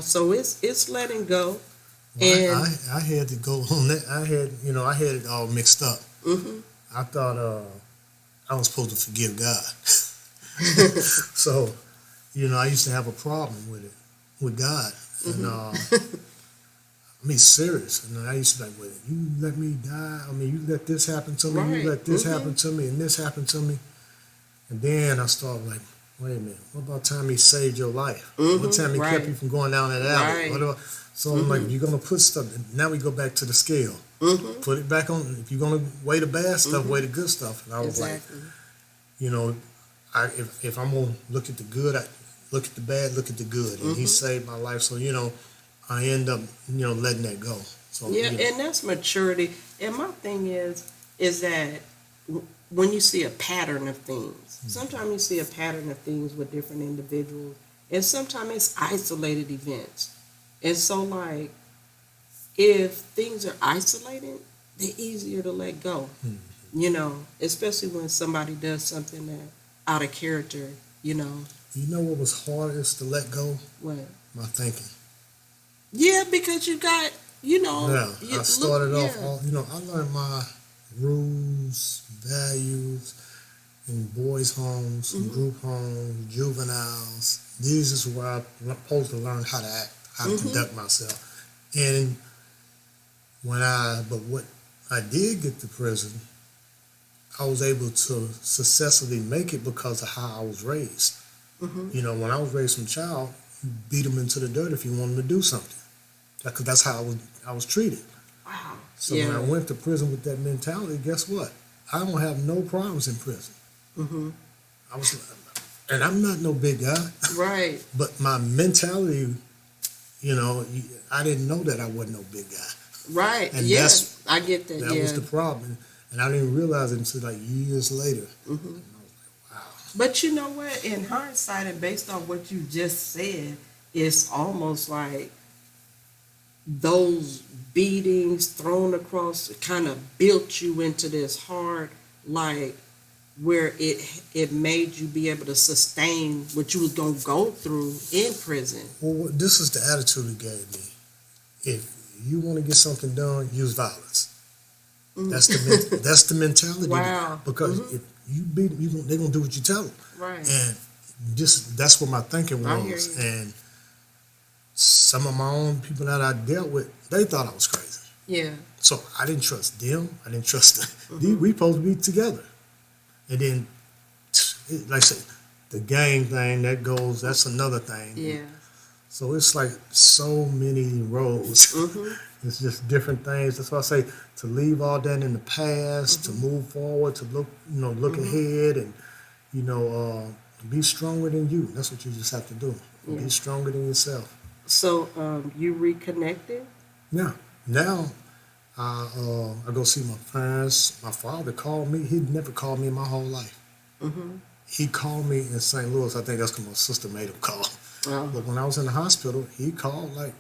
So it's letting go. And I had to go on that. I had it all mixed up. I thought I was supposed to forgive God. So, I used to have a problem with God. And I mean, serious. And I used to be like, well, you let me die. I mean, you let this happen to me. Right. You let this happen to me, and this happened to me. And then I started like, wait a minute. What about time He saved your life? What time He kept you from going down that alley? Right. So I'm like, you're gonna put stuff. Now we go back to the scale. Put it back on. If you're gonna weigh the bad stuff, weigh the good stuff. And I was exactly. like, if I'm gonna look at the good, I look at the bad, look at the good. And He saved my life. So I end up letting that go. So Yeah, and that's maturity. And my thing is that when you see a pattern of things, sometimes you see a pattern of things with different individuals, and sometimes it's isolated events. And so, like, if things are isolated, they're easier to let go. Especially when somebody does something that out of character. You know what was hardest to let go? What? My thinking. Yeah, because you got, I started off, I learned my rules, values in boys' homes, group homes, juveniles. These is where I'm supposed to learn how to act, how to conduct myself. And what I did get to prison, I was able to successfully make it because of how I was raised. When I was raised from a child, you beat them into the dirt if you want them to do something. Because that's how I was treated. Wow. So when I went to prison with that mentality, guess what? I don't have no problems in prison. And I'm not no big guy. Right. But my mentality, I didn't know that I wasn't no big guy. Right. And I get that. That was the problem. And I didn't realize it until like years later. And I was like, wow. But you know what? In hindsight, and based on what you just said, it's almost like those beatings thrown across kind of built you into this hard, like, where it made you be able to sustain what you was going to go through in prison. Well, this is the attitude he gave me. If you want to get something done, use violence. That's the mentality. Wow. Because if you beat them, they're going to do what you tell them. Right. And that's what my thinking was. I hear you. And some of my own people that I dealt with, they thought I was crazy. Yeah. So I didn't trust them. I didn't trust Mhm. we supposed to be together. And then, like I said, the gang thing that goes. That's another thing. Yeah. So it's like so many roads. Mhm. It's just different things. That's why I say to leave all that in the past, to Mhm. move forward, to look Mhm. ahead, and you know, be stronger than you. That's what you just have to do. Yeah. Be stronger than yourself. So, you reconnected? Yeah. Now I go see my parents. My father called me. He'd never called me in my whole life. Mhm. He called me in St. Louis. I think that's because my sister made him call. Oh. But when I was in the hospital, he called like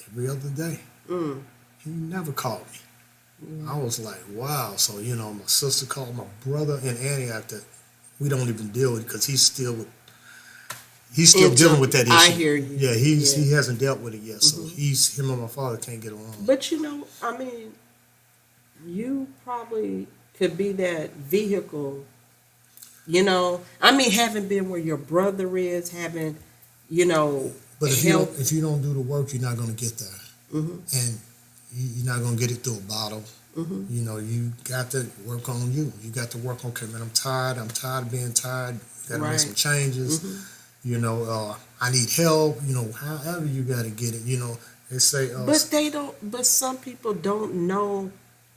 every other day. Mm. He never called me. I Yeah. was like, wow. So, my sister called my brother in Antioch that we don't even deal with because he's still dealing Until with that I issue. hear you. Yeah, Yeah. he hasn't dealt with it yet. So Mhm. him and my father can't get along. But I mean, you probably could be that vehicle. I mean, having been where your brother is, having, you know, But help. if you don't do the work, you're not going to get there, Mhm. and you're not going to get it through a bottle. Mhm. You got to work on you. You got to work on. Okay, man, I'm tired. I'm tired of being tired. Got to make some Right. changes. Mhm. I need help. However you got to get it. They say, But they don't. But some people don't know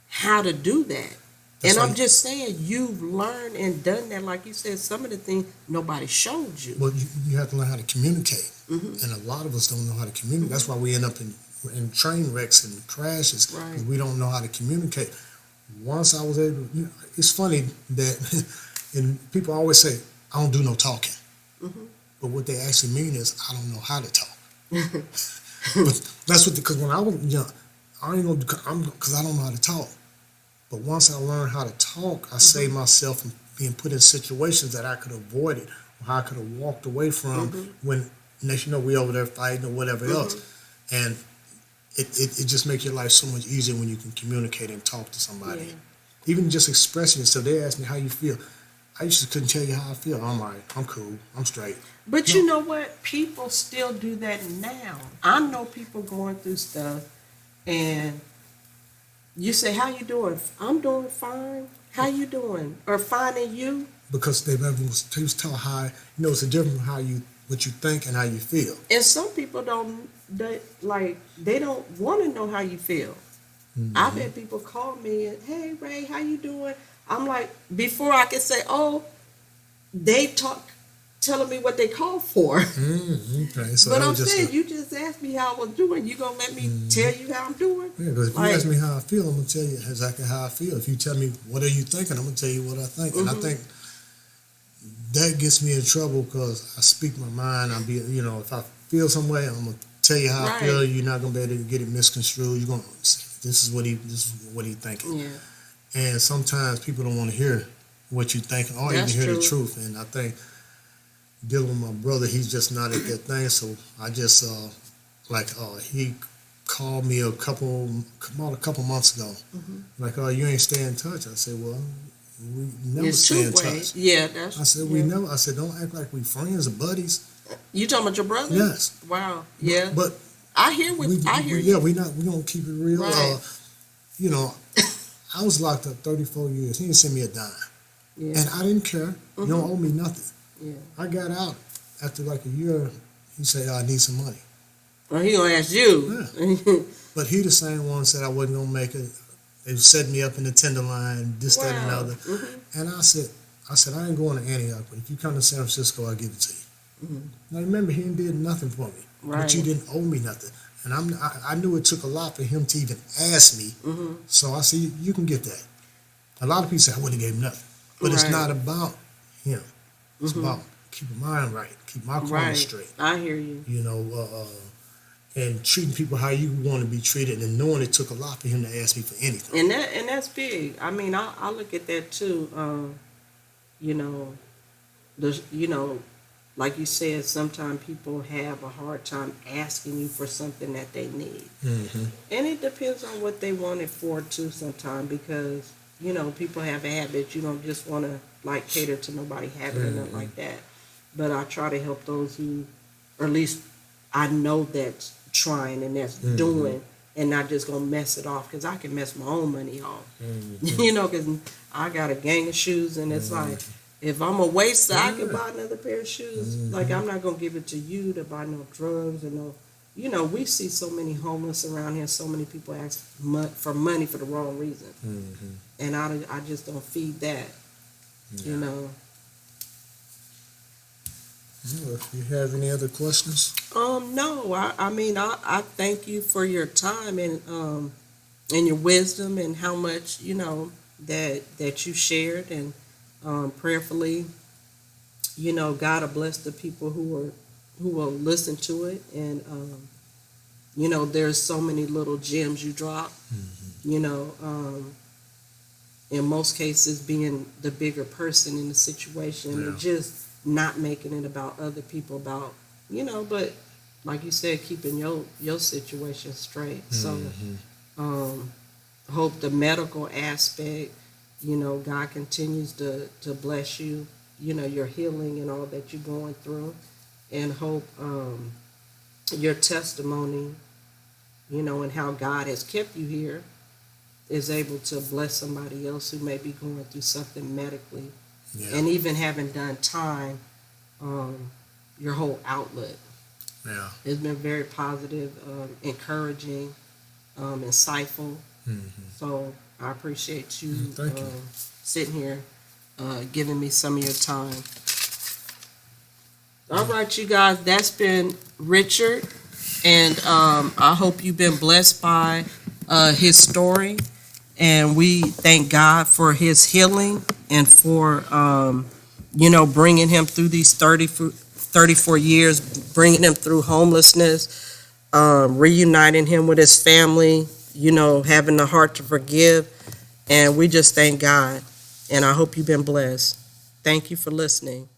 how to do that. that's And why. I'm just saying, you've learned and done that. Like you said, some of the things nobody showed you. Well, you have to learn how to communicate, Mhm. and a lot of us don't know how to communicate. That's why we end up in train wrecks and crashes because Right. we don't know how to communicate. Once I was able, it's funny that, and people always say, "I don't do no talking," Mhm. but what they actually mean is, "I don't know how to talk." But that's because when I was young, I ain't gonna, I'm because I don't know how to talk. But once I learned how to talk, I saved myself from being put in situations that I could have avoided, or I could have walked away from Mhm. when next you know we over there fighting or whatever else. Mhm. And it just makes your life so much easier when you can communicate and talk to somebody. Yeah. Even just expressing yourself. They ask me how you feel. I used to couldn't tell you how I feel. I'm all right. I'm cool. I'm straight. But No, you know what? People still do that now. I know people going through stuff, and you say, "How you doing?" "I'm doing fine." "How you doing?" Or "Finding you." because they was taught how it's a difference how you what you think and how you feel. And some people don't. They don't want to know how you feel. I've Hmm. had people call me and, "Hey Ray, how you doing?" I'm like, before I can say, "Oh," they telling me what they called for. Okay, so But that I'm was just a. saying, you just asked me how I was doing. You gonna let me Mhm. tell you how I'm doing? Yeah, because if you ask Like, me how I feel, I'm gonna tell you exactly how I feel. If you tell me what are you thinking, I'm gonna tell you what I think. And I hmm think that gets me in trouble because I speak my mind. If I feel some way, I'm gonna tell you how I feel. right, You're not gonna be able to get it misconstrued. You're gonna say, this is what he thinking. yeah, And sometimes people don't want to hear what you think or even that's hear the true. truth. And I think dealing with my brother, he's just not at that thing. So I just he called me about a couple months ago. hmm Like, oh, you ain't stay in touch. I said, well, we never It's stay two in way. touch. Yeah, I that's said, we yeah. never. I said, don't act like we friends or buddies. You talking about your brother? Yes, Wow. but Yeah, but I hear yeah, you. we don't keep it real. Right. You know, I was locked up 34 years. He didn't send me a dime, Yeah. and I didn't care. You don't hmm owe me nothing. Yeah. I got out after like a year. He said, I need some money. Well, he gonna ask you. Yeah, but he the same one said I wasn't gonna make it. They set me up in the tender line, this, that, and Wow. other. And I said, I ain't going to Antioch, but if you come to San Francisco, I'll give it to you. hmm Now remember, he did nothing for me, but you Right. didn't owe me nothing. And I knew it took a lot for him to even ask me. hmm So I said, you can get that. A lot of people say I wouldn't have gave him nothing, but it's Right. not about him. It's hmm about keeping my mind right, keep my karma Right. straight. I hear you. You know, and treating people how you want to be treated, and knowing it took a lot for him to ask me for anything. And that's big. I mean, I look at that too. You know, like you said, sometimes people have a hard time asking you for something that they need, Hmm. and it depends on what they want it for too. Sometimes because people have a habit. You don't just want to like cater to nobody habit or nothing Hmm. like that. But I try to help those who, or at least I know that's trying and that's Hmm. doing and not just gonna mess it off, because I can mess my own money off. Mhm. You know, because I got a gang of shoes, and it's like, if I'm a waster, I can buy another pair of shoes. Like, I'm not gonna give it to you to buy no drugs or no. You know, we see so many homeless around here. So many people ask for money for the wrong reason, Mhm. and I just don't feed that. You know. Well, if you have any other questions? No, I mean, I thank you for your time and your wisdom, and how much, that you shared, and prayerfully, God will bless the people who will listen to it, and there's so many little gems you drop, you know, in most cases being the bigger person in the situation, and just not making it about other people, about, but like you said, keeping your situation straight. So hope the medical aspect, God continues to bless you, your healing and all that you're going through, and hope your testimony, and how God has kept you here, is able to bless somebody else who may be going through something medically, and even having done time, your whole outlook. Yeah. It's been very positive, encouraging, insightful. So I appreciate you, Thank you. sitting here, giving me some of your time. All right, you guys, that's been Richard, and I hope you've been blessed by his story, and we thank God for his healing, and for bringing him through these 34 years, bringing him through homelessness, reuniting him with his family, having the heart to forgive, and we just thank God, and I hope you've been blessed. Thank you for listening.